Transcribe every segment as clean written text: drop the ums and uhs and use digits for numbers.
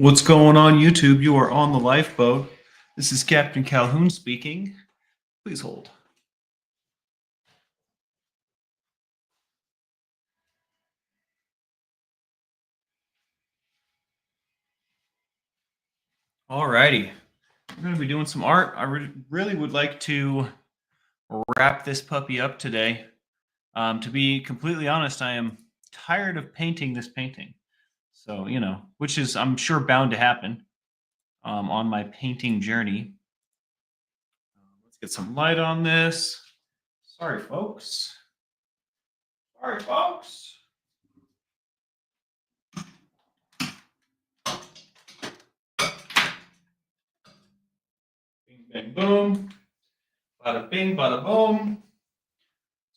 What's going on, YouTube? You are on the lifeboat. This is Captain Calhoun speaking. Please hold. Alrighty, we're going to be doing some art. I really would like to wrap this puppy up today. To be completely honest, I am tired of painting this painting. So, which is, I'm sure, bound to happen on my painting journey. Let's get some light on this. Sorry, folks. Bing, bang, boom. Bada bing, bada boom.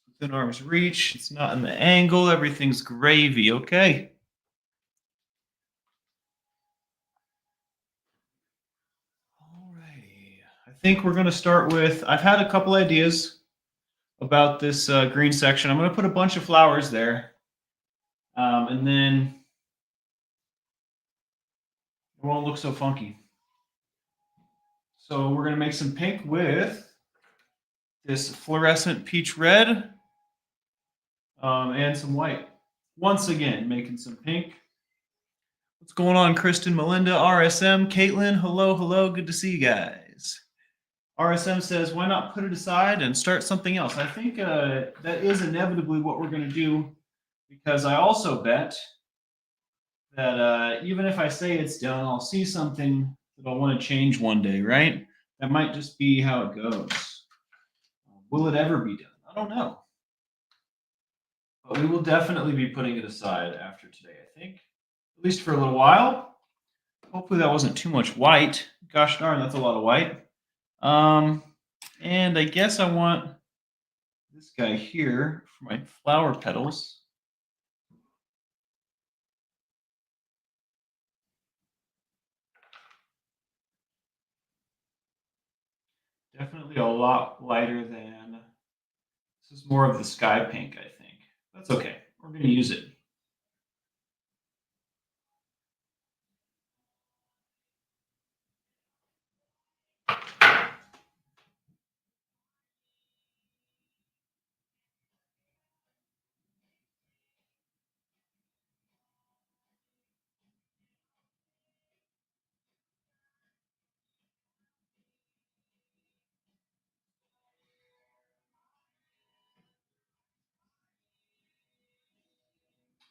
Within arm's reach. It's not in the angle. Everything's gravy. Okay. Alrighty. I think we're going to start with, I've had a couple ideas about this green section. I'm going to put a bunch of flowers there. And then it won't look so funky. So we're going to make some pink with this fluorescent peach red and some white. Once again, making some pink. What's going on, Kristen, Melinda, RSM, Caitlin? Hello. Good to see you guys. RSM says, why not put it aside and start something else? I think that is inevitably what we're going to do, because I also bet that even if I say it's done, I'll see something that I'll want to change one day, right? That might just be how it goes. Will it ever be done? I don't know. But we will definitely be putting it aside after today, I think. At least for a little while. Hopefully that wasn't too much white. Gosh darn, that's a lot of white. And I guess I want this guy here for my flower petals. Definitely a lot lighter than, this is more of the sky pink, I think. That's okay. We're going to use it.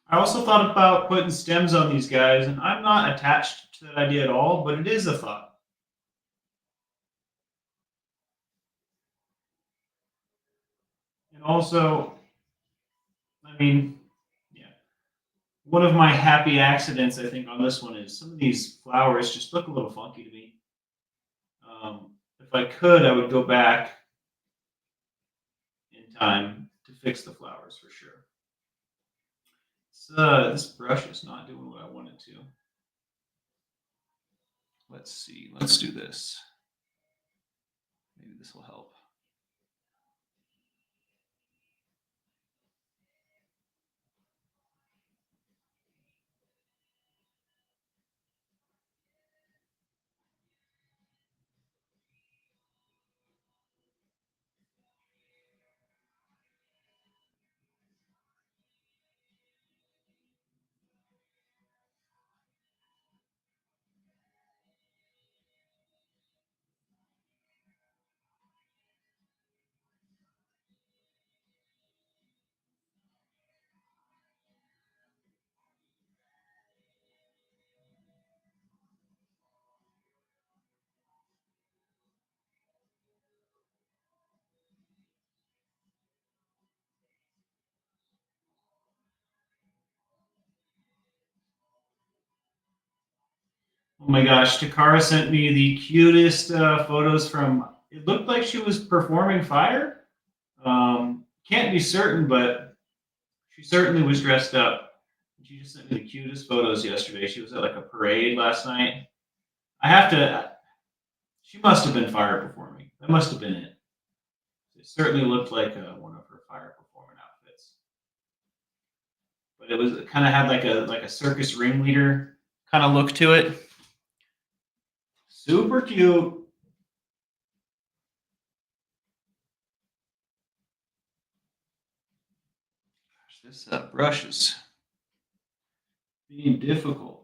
I also thought about putting stems on these guys, and I'm not attached to that idea at all, but it is a thought. And also, I mean, yeah, one of my happy accidents, I think, on this one is some of these flowers just look a little funky to me. If I could, I would go back in time to fix the flowers for sure. This brush is not doing what I want it to. Let's see. Let's do this. Maybe this will help. Oh my gosh, Takara sent me the cutest photos from, it looked like she was performing fire. Can't be certain, but she certainly was dressed up. She just sent me the cutest photos yesterday. She was at like a parade last night. She must have been fire performing. That must have been it. It certainly looked like one of her fire performing outfits. But it kind of had like a circus ringleader kind of look to it. Super cute. This brush is being difficult.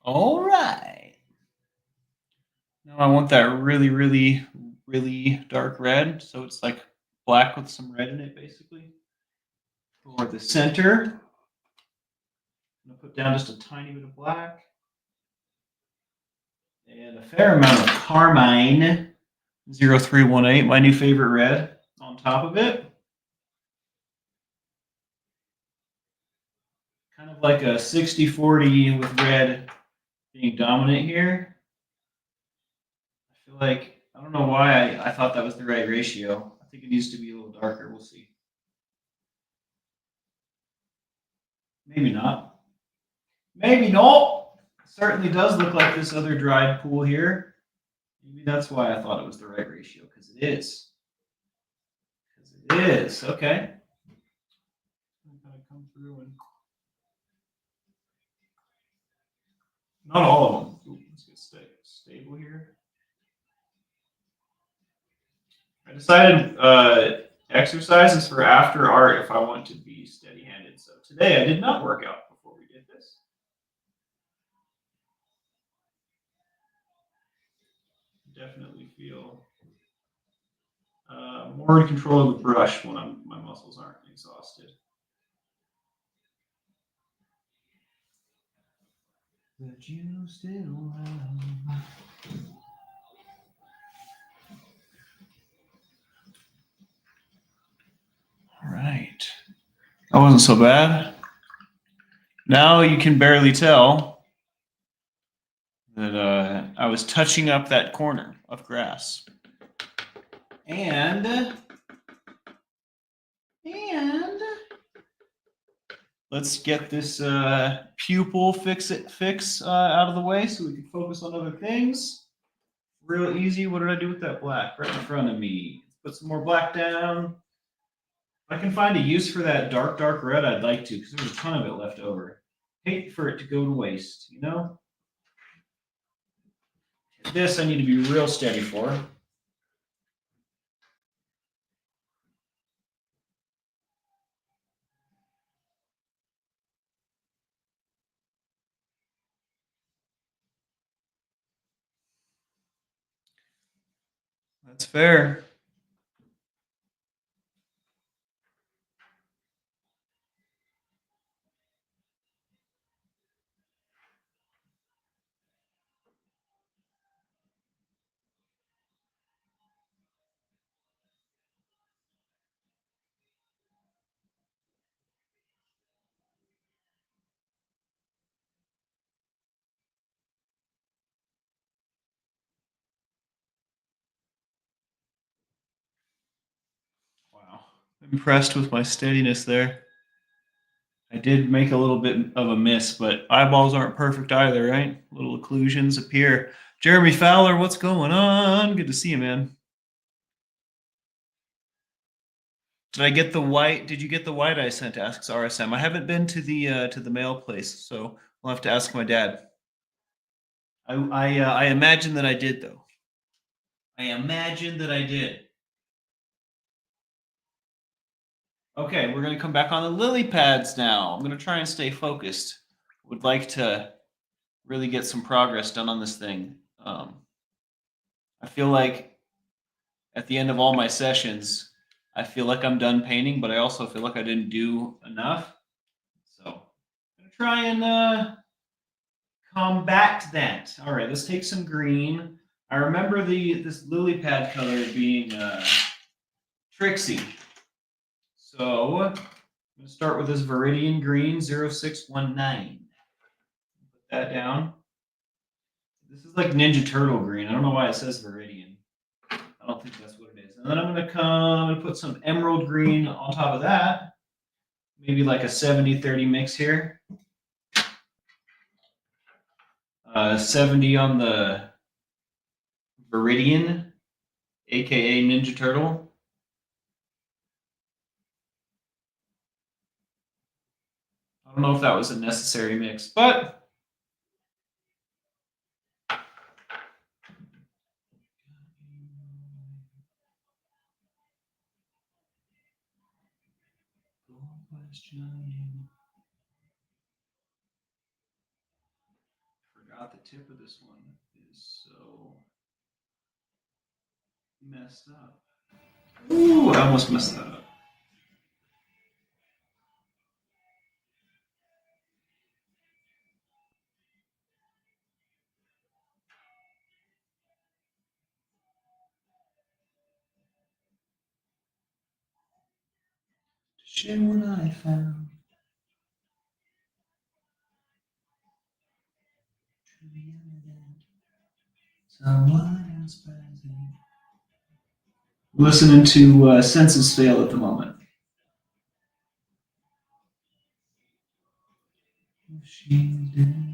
All right. Now I want that really, really, really dark red. So it's like black with some red in it, basically. For the center, I'm going to put down just a tiny bit of black. And a fair amount of carmine, 0318, my new favorite red, on top of it. Kind of like a 60-40 with red being dominant here. I feel like, I don't know why I thought that was the right ratio. I think it needs to be a little darker. We'll see. Maybe not. Maybe not. It certainly does look like this other dried pool here. Maybe that's why I thought it was the right ratio, because it is. Because it is. Okay. I'm going to come through and not all of them. Ooh, let's get stable here. I decided exercises for after art if I want to be steady-handed. So today I did not work out before we did this. Definitely feel more in control of the brush when my muscles aren't exhausted. But you still have. All right. That wasn't so bad. Now you can barely tell that I was touching up that corner of grass. And let's get this pupil fix out of the way so we can focus on other things. Real easy. What did I do with that black? Right in front of me. Let's put some more black down. If I can find a use for that dark red, I'd like to, because there's a ton of it left over. Hate for it to go to waste, you know? This I need to be real steady for. That's fair. Wow. Impressed with my steadiness there. I did make a little bit of a miss, but eyeballs aren't perfect either, right? Little occlusions appear. Jeremy Fowler, what's going on? Good to see you, man. Did I get the white? Did you get the white I sent? Asks RSM. I haven't been to the mail place, so I'll have to ask my dad. I imagine that I did, though. I imagine that I did. Okay, we're gonna come back on the lily pads now. I'm gonna try and stay focused. Would like to really get some progress done on this thing. I feel like at the end of all my sessions, I feel like I'm done painting, but I also feel like I didn't do enough. So try and combat that. All right, let's take some green. I remember this lily pad color being tricksy. So I'm going to start with this Viridian Green 0619. Put that down. This is like Ninja Turtle green. I don't know why it says Viridian. I don't think that's what it is. And then I'm going to come and put some emerald green on top of that. Maybe like a 70-30 mix here. 70 on the Viridian, aka Ninja Turtle. I don't know if that was a necessary mix, but forgot the tip of this one is so messed up. Ooh, I almost messed that up. Share what I found. Someone else present. Listening to Census Fail at the moment. She's dead.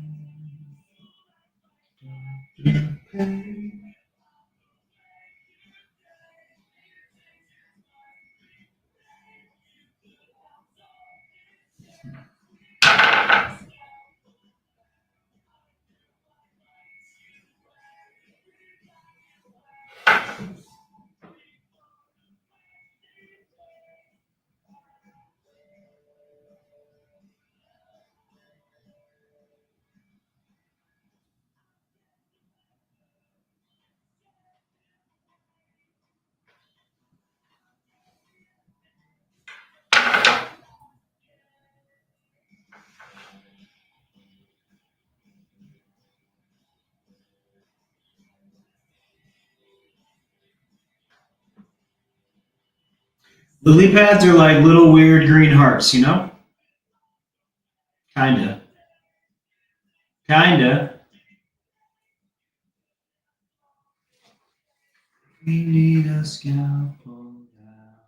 Lily pads are like little weird green hearts, you know? Kinda. Kinda. We need a scalpel now.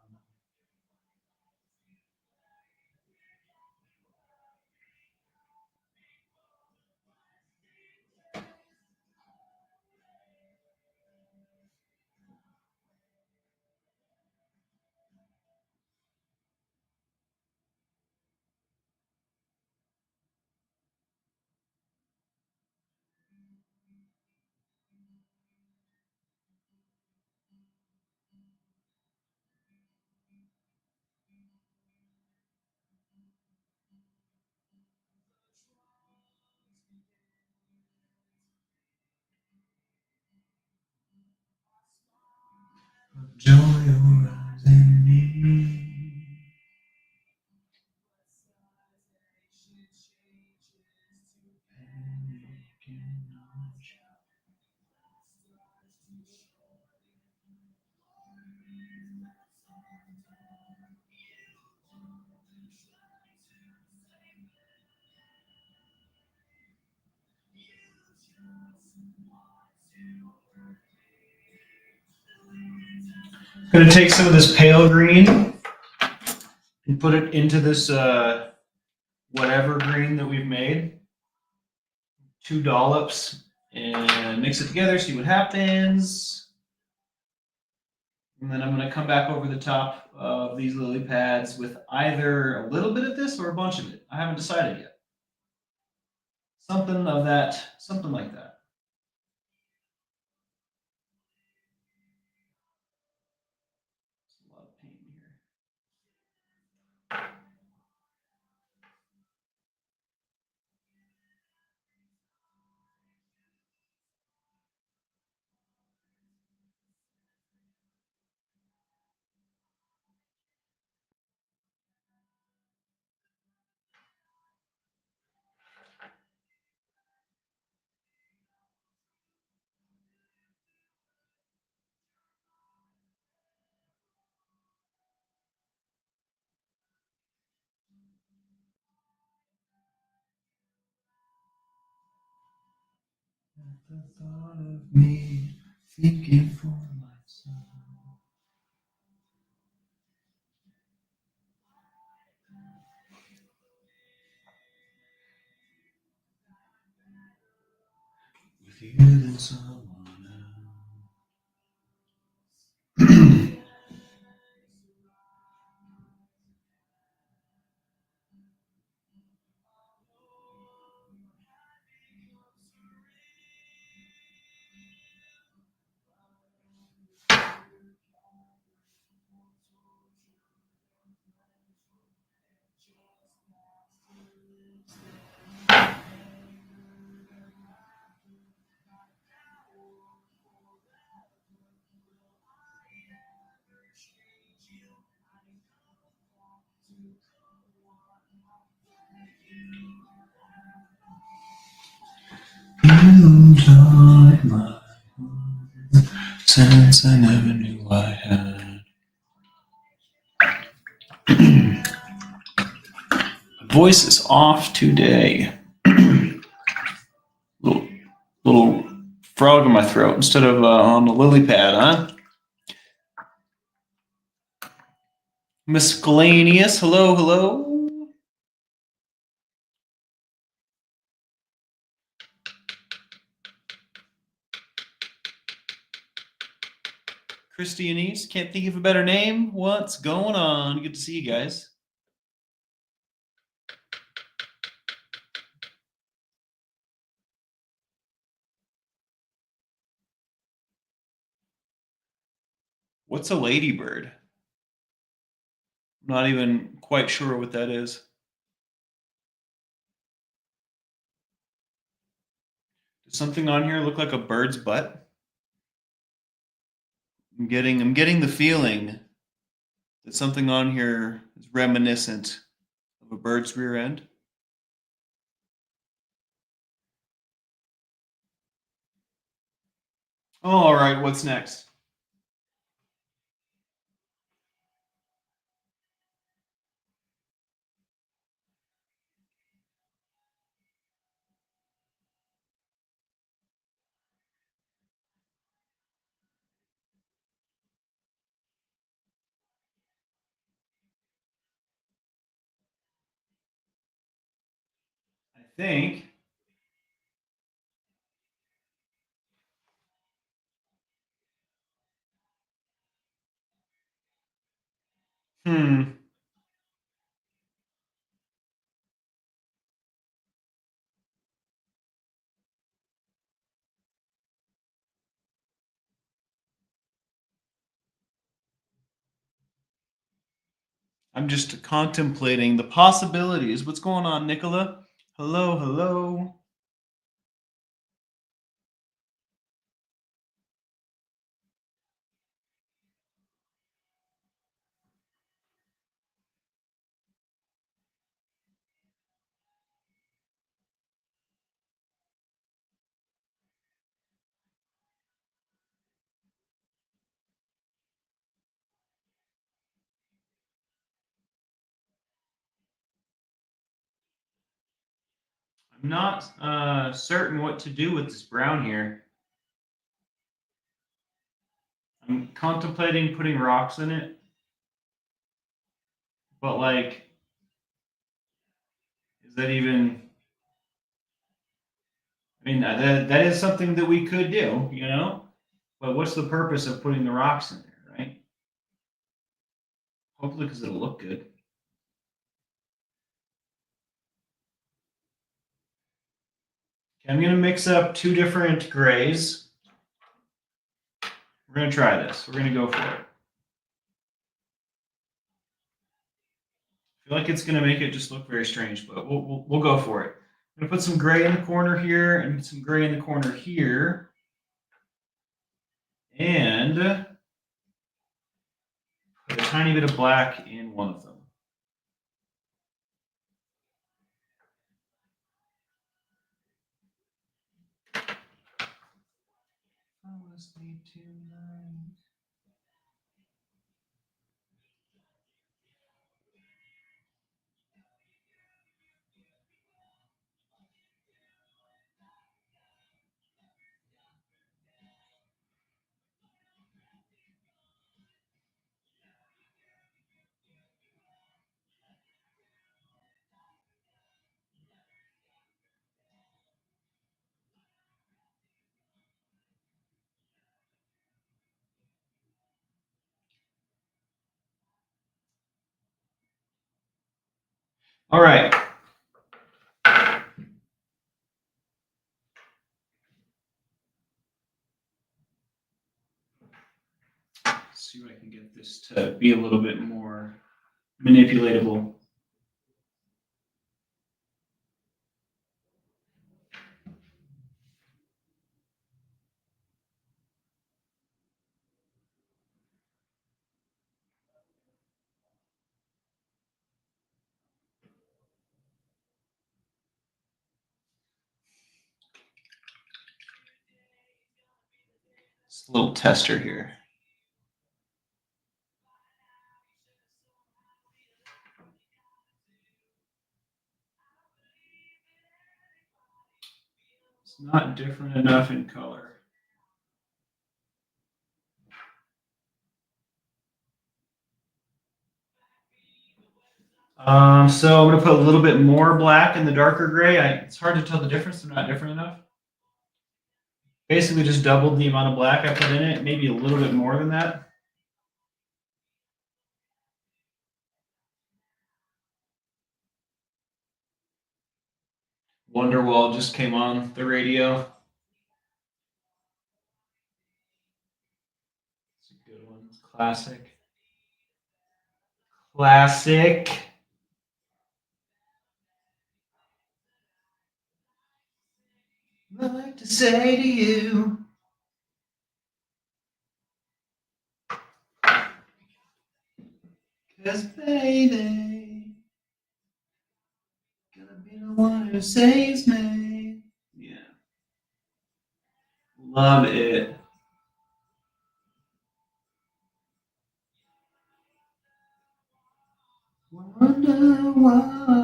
Joy arise in me. I'm gonna take some of this pale green and put it into this whatever green that we've made. 2 dollops and mix it together, see what happens. And then I'm going to come back over the top of these lily pads with either a little bit of this or a bunch of it. I haven't decided yet. Something of that, something like that. There's a lot of paint here. The thought of me thinking for myself. With you than someone else. You taught my sense I never knew I had. Voice is off today. little frog in my throat instead of on the lily pad, huh? Miscellaneous. Hello, hello. Christy and East, can't think of a better name. What's going on? Good to see you guys. What's a ladybird? I'm not even quite sure what that is. Does something on here look like a bird's butt? I'm getting the feeling that something on here is reminiscent of a bird's rear end. All right, what's next? I think hmm. I'm just contemplating the possibilities. What's going on, Nicola? Hello, hello. I'm not certain what to do with this brown here. I'm contemplating putting rocks in it, but like, is that even? I mean, that is something that we could do, you know. But what's the purpose of putting the rocks in there, right? Hopefully, because it'll look good. Okay, I'm gonna mix up two different grays. We're gonna try this. We're gonna go for it. I feel like it's gonna make it just look very strange, but we'll go for it. I'm gonna put some gray in the corner here and some gray in the corner here, and put a tiny bit of black in one of them. All right. Let's see if I can get this to be a little bit more manipulatable. It's a little tester here. It's not different enough in color. So I'm going to put a little bit more black in the darker gray. It's hard to tell the difference. They're not different enough. Basically just doubled the amount of black I put in it, maybe a little bit more than that. Wonderwall just came on the radio. It's a good one. It's classic. Classic. I'd like to say to you. Cause baby, gonna be the one who saves me. Yeah. Love it. Wonder why.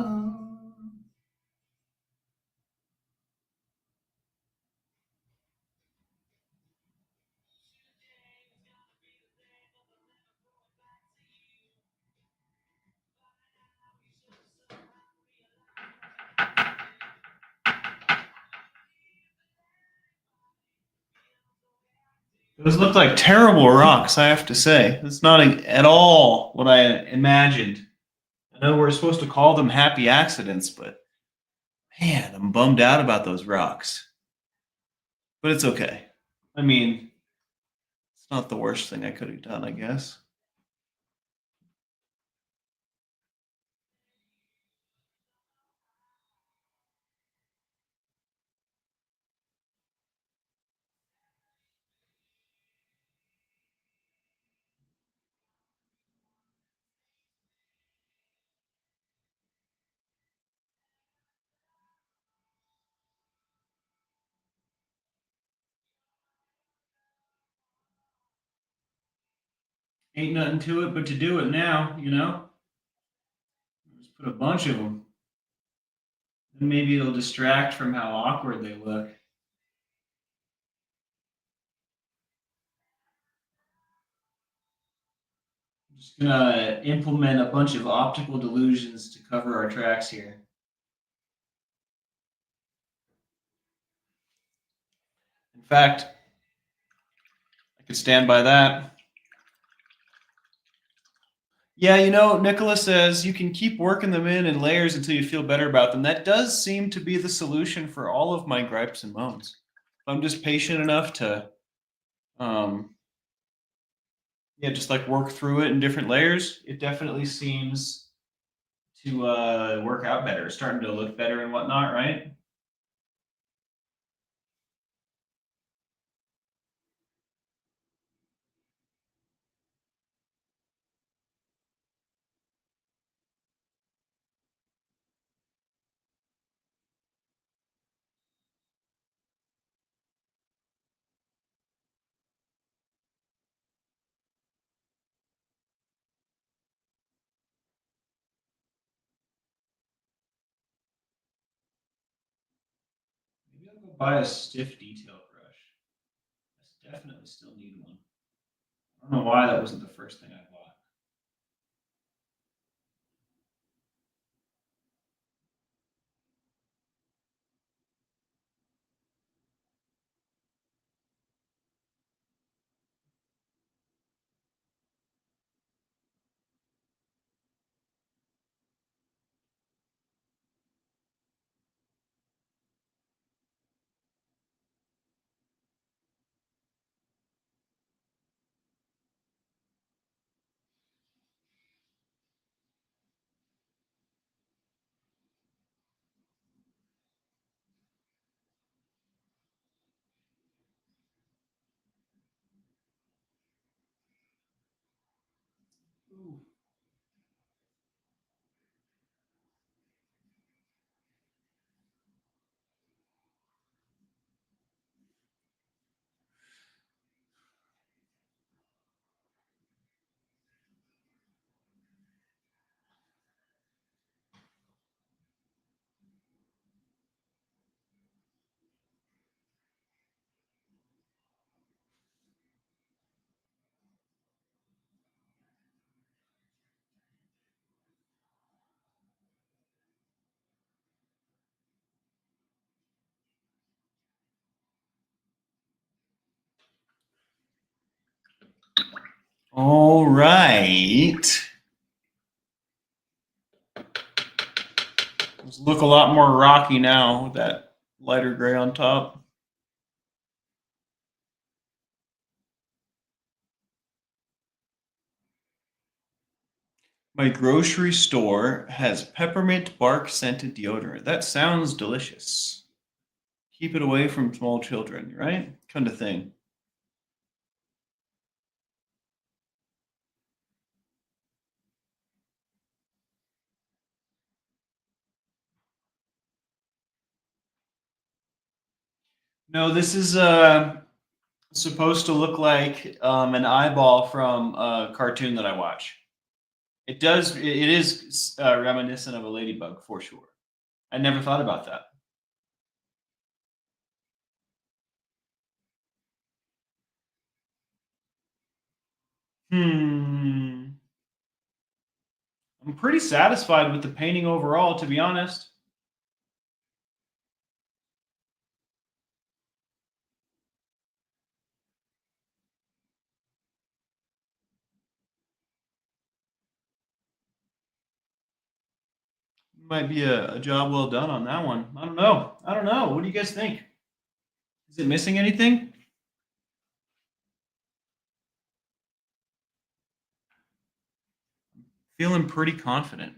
Those look like terrible rocks, I have to say. It's not at all what I imagined. I know we're supposed to call them happy accidents, but man, I'm bummed out about those rocks. But it's okay. I mean, it's not the worst thing I could have done, I guess. Ain't nothing to it but to do it now, you know? Just put a bunch of them. Then maybe it'll distract from how awkward they look. I'm just gonna implement a bunch of optical delusions to cover our tracks here. In fact, I could stand by that. Yeah, you know, Nicholas says you can keep working them in layers until you feel better about them. That does seem to be the solution for all of my gripes and moans. If I'm just patient enough to, yeah, just like work through it in different layers, it definitely seems to work out better, starting to look better and whatnot, right? Maybe I'll go buy a stiff detail brush. I definitely still need one. I don't know why that wasn't the first thing I bought. All right. Those look a lot more rocky now with that lighter gray on top. My grocery store has peppermint bark scented deodorant. That sounds delicious. Keep it away from small children, right? Kind of thing. No, this is supposed to look like an eyeball from a cartoon that I watch. It does. It is reminiscent of a ladybug for sure. I never thought about that. Hmm. I'm pretty satisfied with the painting overall, to be honest. Might be a job well done on that one. I don't know. I don't know. What do you guys think? Is it missing anything? Feeling pretty confident.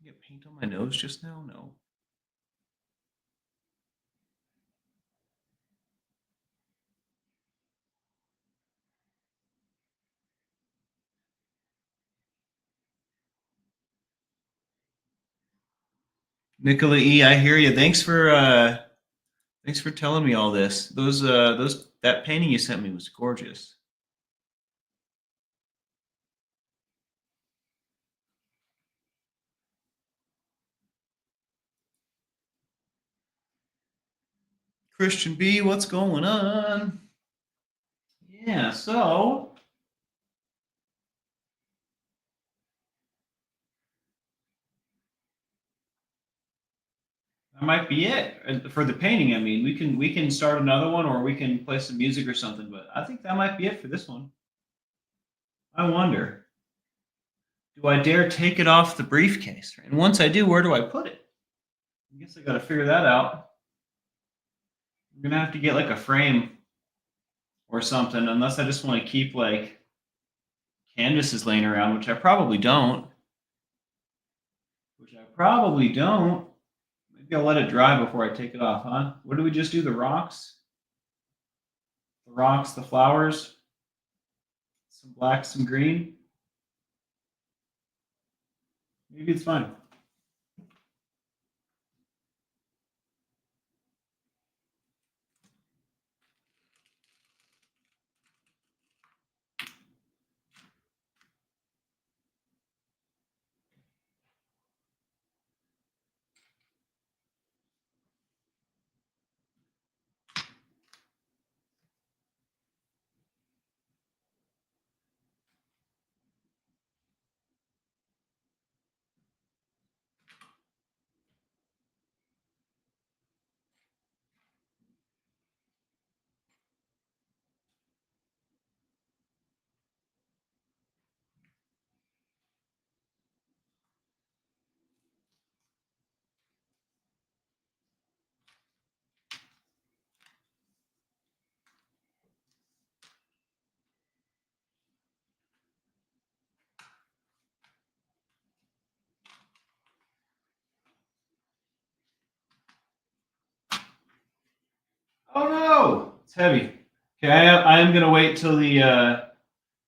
Get paint on my nose just now? No. Nicola E, I hear you. Thanks for telling me all this. Those that painting you sent me was gorgeous. Christian B, what's going on? Yeah, so that might be it for the painting. I mean, we can start another one, or we can play some music or something. But I think that might be it for this one. I wonder, do I dare take it off the briefcase? And once I do, where do I put it? I guess I got to figure that out. I'm gonna have to get like a frame or something, unless I just want to keep like canvases laying around, which I probably don't. Which I probably don't. Maybe I'll let it dry before I take it off, huh? What do we just do? The rocks? The rocks, the flowers, some black, some green. Maybe it's fine. Oh no! It's heavy. Okay, I am gonna wait till the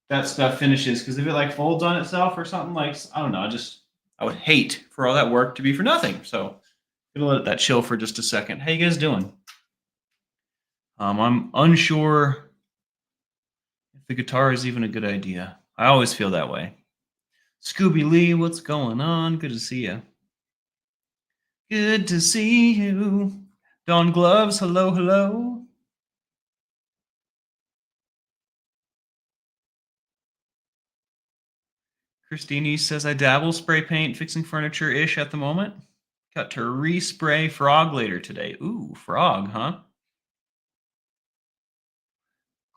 that stuff finishes, because if it like folds on itself or something, like, I don't know, I would hate for all that work to be for nothing. So gonna let that chill for just a second. How you guys doing? I'm unsure if the guitar is even a good idea. I always feel that way. Scooby Lee, what's going on? Good to see you. Good to see you. Don Gloves, hello, hello. Christine says, I dabble spray paint, fixing furniture ish at the moment. Got to respray frog later today. Ooh, frog, huh?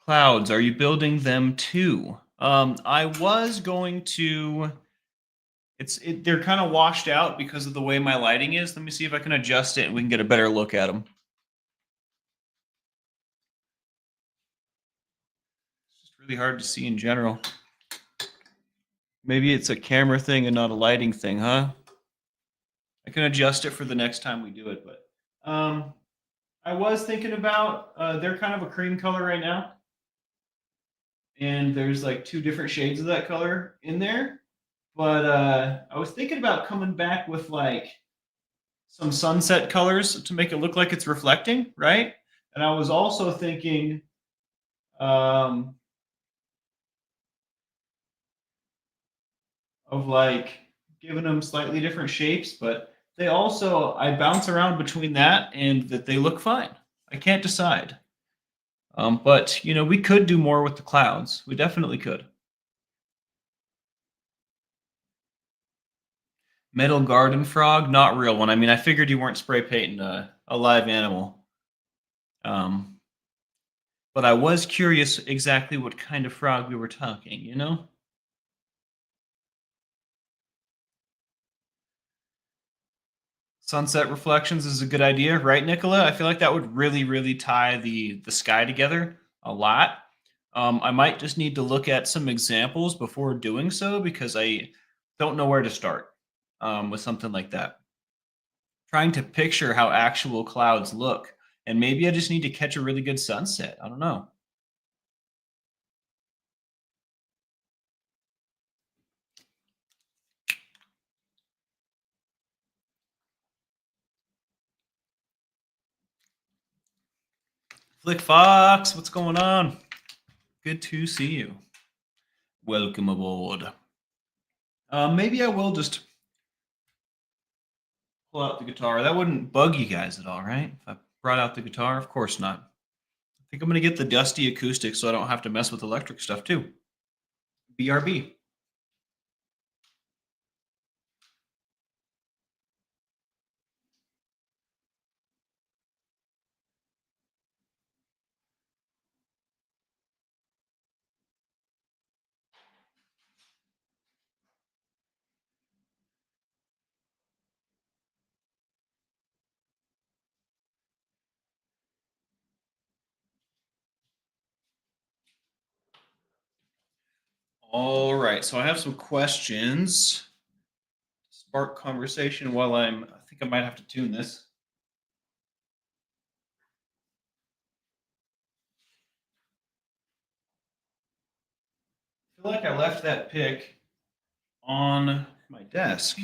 Clouds, are you building them too? I was going to. They're kind of washed out because of the way my lighting is. Let me see if I can adjust it and we can get a better look at them. It's just really hard to see in general. Maybe it's a camera thing and not a lighting thing, huh? I can adjust it for the next time we do it, but I was thinking about they're kind of a cream color right now, and there's like two different shades of that color in there. But I was thinking about coming back with like some sunset colors to make it look like it's reflecting, right? And I was also thinking um, of like giving them slightly different shapes, but they also, I bounce around between that and that they look fine. I can't decide. But you know, we could do more with the clouds. We definitely could. Metal garden frog, not real one. I mean, I figured you weren't spray painting a live animal. Um, but I was curious exactly what kind of frog we were talking, you know? Sunset reflections is a good idea, right, Nicola? I feel like that would really, really tie the sky together a lot. I might just need to look at some examples before doing so because I don't know where to start with something like that. Trying to picture how actual clouds look, and maybe I just need to catch a really good sunset. I don't know. Flick Fox, what's going on? Good to see you. Welcome aboard. Maybe I will just pull out the guitar. That wouldn't bug you guys at all, right? If I brought out the guitar, of course not. I think I'm going to get the dusty acoustic so I don't have to mess with electric stuff too. BRB. All right, so I have some questions. Spark conversation while I think I might have to tune this. I feel like I left that pick on my desk.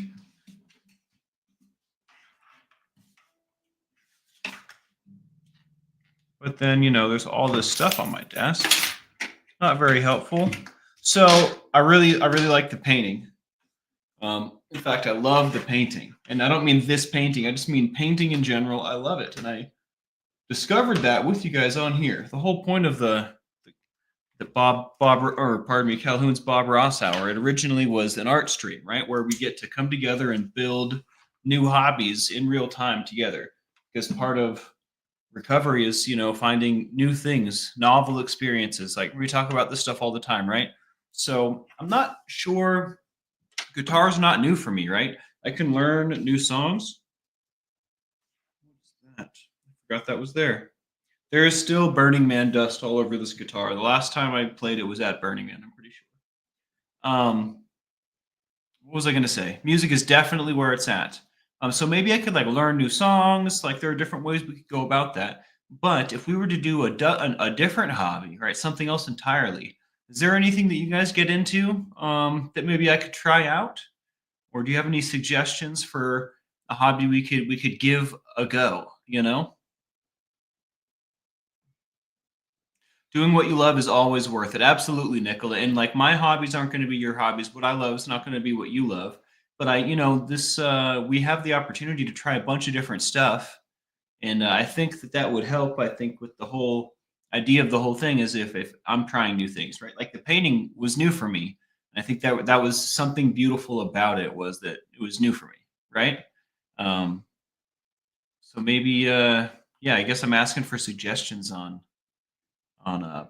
But then, you know, there's all this stuff on my desk. Not very helpful. So I really like the painting. In fact, I love the painting, and I don't mean this painting. I just mean painting in general. I love it, and I discovered that with you guys on here. The whole point of the Calhoun's Bob Ross Hour. It originally was an art stream, right, where we get to come together and build new hobbies in real time together. Because part of recovery is, you know, finding new things, novel experiences. Like we talk about this stuff all the time, right? So I'm not sure. Guitar's not new for me, right? I can learn new songs. What's that? I forgot that was there. There is still Burning Man dust all over this guitar. The last time I played it was at Burning Man, I'm pretty sure. What was I going to say? Music is definitely where it's at. So maybe I could like learn new songs. Like there are different ways we could go about that. But if we were to do a different hobby, right, something else entirely, is there anything that you guys get into that maybe I could try out? Or do you have any suggestions for a hobby we could give a go? You know, doing what you love is always worth it. Absolutely, Nicola. And like my hobbies aren't going to be your hobbies. What I love is not going to be what you love. But this we have the opportunity to try a bunch of different stuff, and I think that would help. I think with the whole idea of the whole thing is if I'm trying new things, right? Like the painting was new for me. I think that was something beautiful about it was that it was new for me, right? Um, so maybe, yeah, I guess I'm asking for suggestions on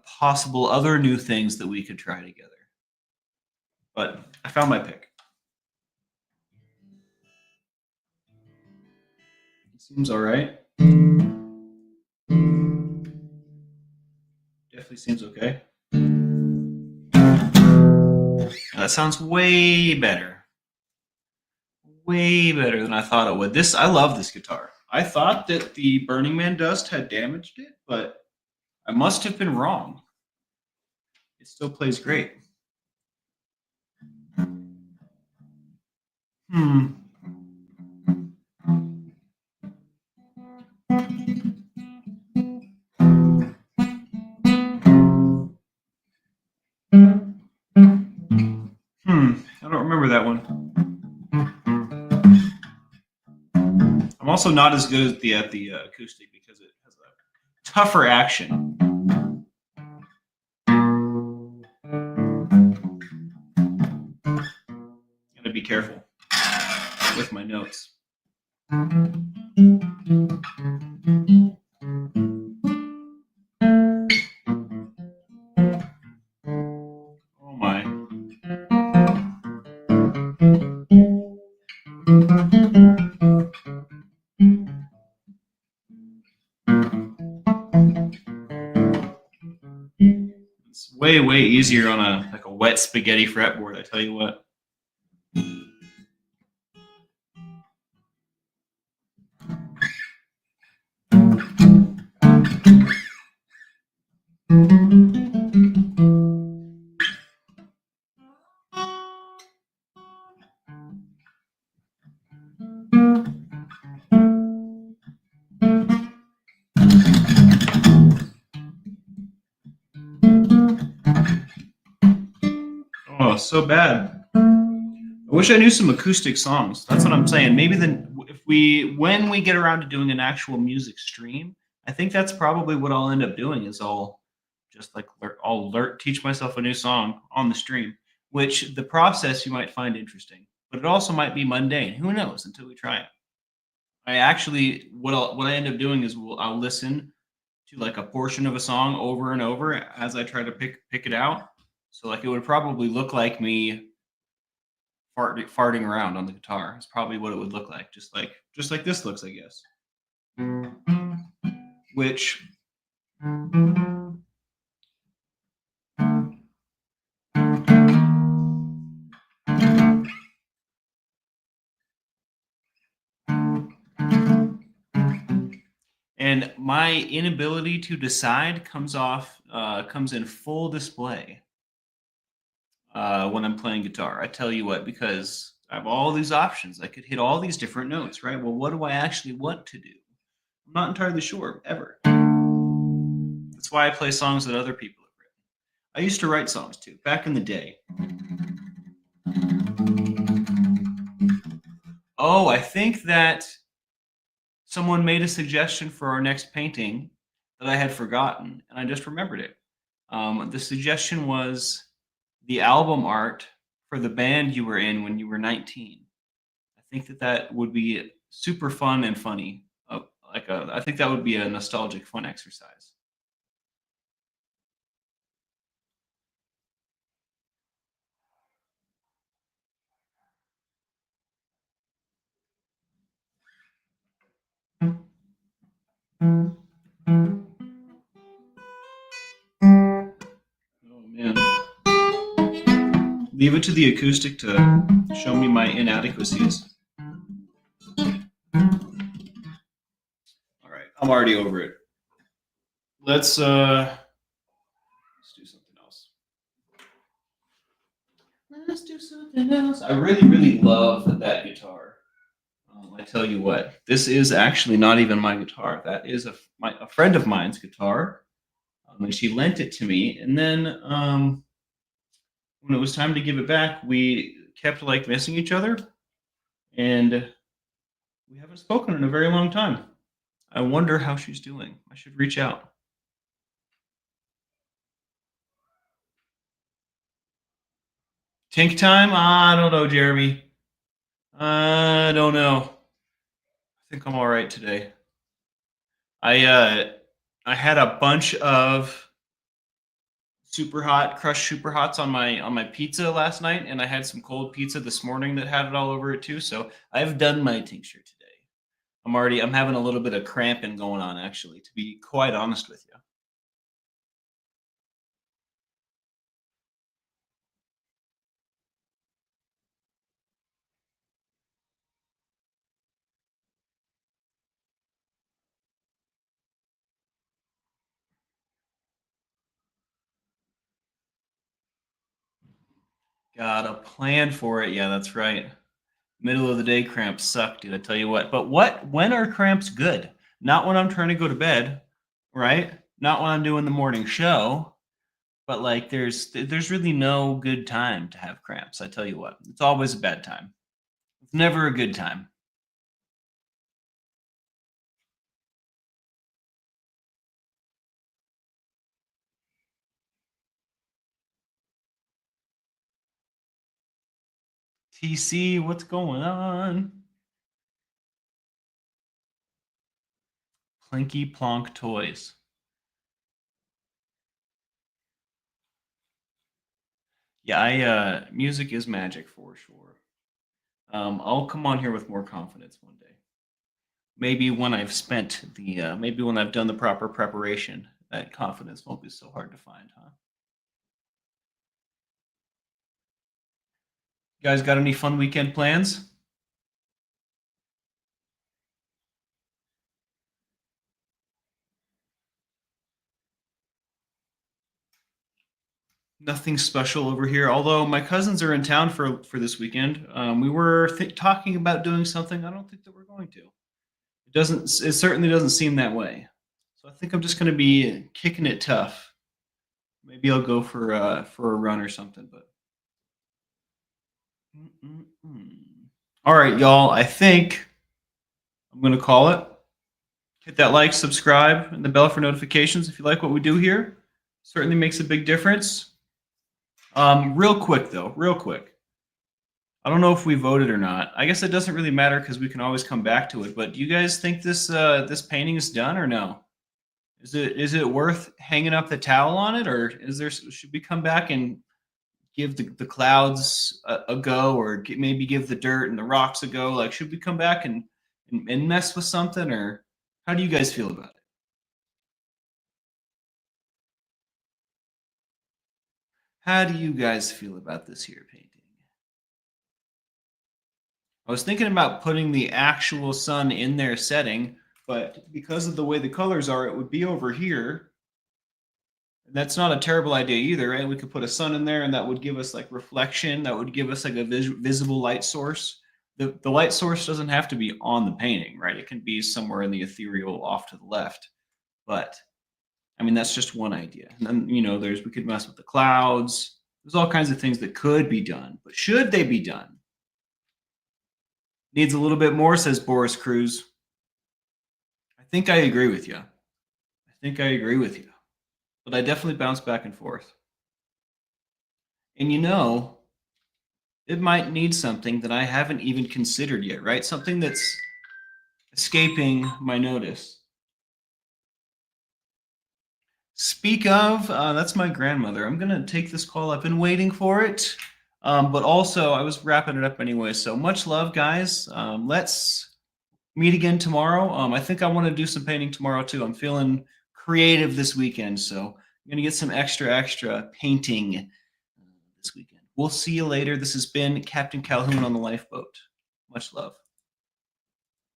possible other new things that we could try together. But I found my pick. It seems all right. Definitely seems okay. That sounds way better. Way better than I thought it would. I love this guitar. I thought that the Burning Man dust had damaged it, but I must have been wrong. It still plays great. Hmm. I don't remember that one. I'm also not as good at the acoustic because it has a tougher action. Gotta be careful with my notes. Oh my. It's way easier on a wet spaghetti fretboard. I tell you what. Oh, so bad. I wish I knew some acoustic songs. That's what I'm saying. Maybe then, if when we get around to doing an actual music stream, I think that's probably what I'll end up doing. Is I'll just like teach myself a new song on the stream. Which the process you might find interesting, but it also might be mundane. Who knows until we try it. I actually what I end up doing is I'll listen to like a portion of a song over and over as I try to pick it out. So like it would probably look like me farting around on the guitar. It's probably what it would look like, just like this looks, I guess. Which and my inability to decide comes in full display when I'm playing guitar. I tell you what, because I have all these options. I could hit all these different notes, right? Well, what do I actually want to do? I'm not entirely sure ever. That's why I play songs that other people have written. I used to write songs too, back in the day. Oh, I think that someone made a suggestion for our next painting that I had forgotten, and I just remembered it. The suggestion was the album art for the band you were in when you were 19. I think that would be super fun and funny. I think that would be a nostalgic, fun exercise. Oh man. Leave it to the acoustic to show me my inadequacies. All right, I'm already over it. let's do something else. Let's do something else. I really, really love that guitar. I tell you what, this is actually not even my guitar. That is a friend of mine's guitar, and she lent it to me. And then when it was time to give it back, we kept like missing each other, and we haven't spoken in a very long time. I wonder how she's doing. I should reach out. Tank time? I don't know, Jeremy. I don't know. I think I'm all right today. I uh, I had a bunch of super hot crushed super hots on my pizza last night, and I had some cold pizza this morning that had it all over it too. So I've done my tincture today. I'm having a little bit of cramping going on, actually, to be quite honest with you. Got a plan for it. Yeah, that's right. Middle of the day cramps suck, dude. I tell you what. But when are cramps good? Not when I'm trying to go to bed, right? Not when I'm doing the morning show. But like, there's really no good time to have cramps. I tell you what, it's always a bad time. It's never a good time. TC, what's going on? Plinky Plonk Toys. Yeah, I music is magic for sure. I'll come on here with more confidence one day. Maybe when I've spent the maybe when I've done the proper preparation, that confidence won't be so hard to find, huh? You guys got any fun weekend plans? Nothing special over here. Although my cousins are in town for this weekend, we were talking about doing something. I don't think that we're going to. It doesn't. It certainly doesn't seem that way. So I think I'm just going to be kicking it tough. Maybe I'll go for a run or something. But mm-mm-mm. All right, y'all. I think I'm going to call it. Hit that like, subscribe, and the bell for notifications if you like what we do here. Certainly makes a big difference. Real quick though, real quick. I don't know if we voted or not. I guess it doesn't really matter because we can always come back to it. But do you guys think this painting is done or no? Is it worth hanging up the towel on it, or should we come back and give the clouds a go, or maybe give the dirt and the rocks a go? Like, should we come back and mess with something, or how do you guys feel about it? How do you guys feel about this here painting? I was thinking about putting the actual sun in there setting, but because of the way the colors are, it would be over here. That's not a terrible idea either, right? We could put a sun in there and that would give us like reflection. That would give us like a visible light source. The light source doesn't have to be on the painting, right? It can be somewhere in the ethereal off to the left. But I mean, that's just one idea. And then, we could mess with the clouds. There's all kinds of things that could be done, but should they be done? Needs a little bit more, says Boris Cruz. I think I agree with you. I think I agree with you. But I definitely bounce back and forth. And it might need something that I haven't even considered yet, right? Something that's escaping my notice. Speak of, that's my grandmother. I'm going to take this call. I've been waiting for it. But also, I was wrapping it up anyway. So much love, guys. Let's meet again tomorrow. I think I want to do some painting tomorrow too. I'm feeling creative this weekend, so I'm gonna get some extra painting this weekend. We'll see you later. This has been Captain Calhoun on the lifeboat. Much love.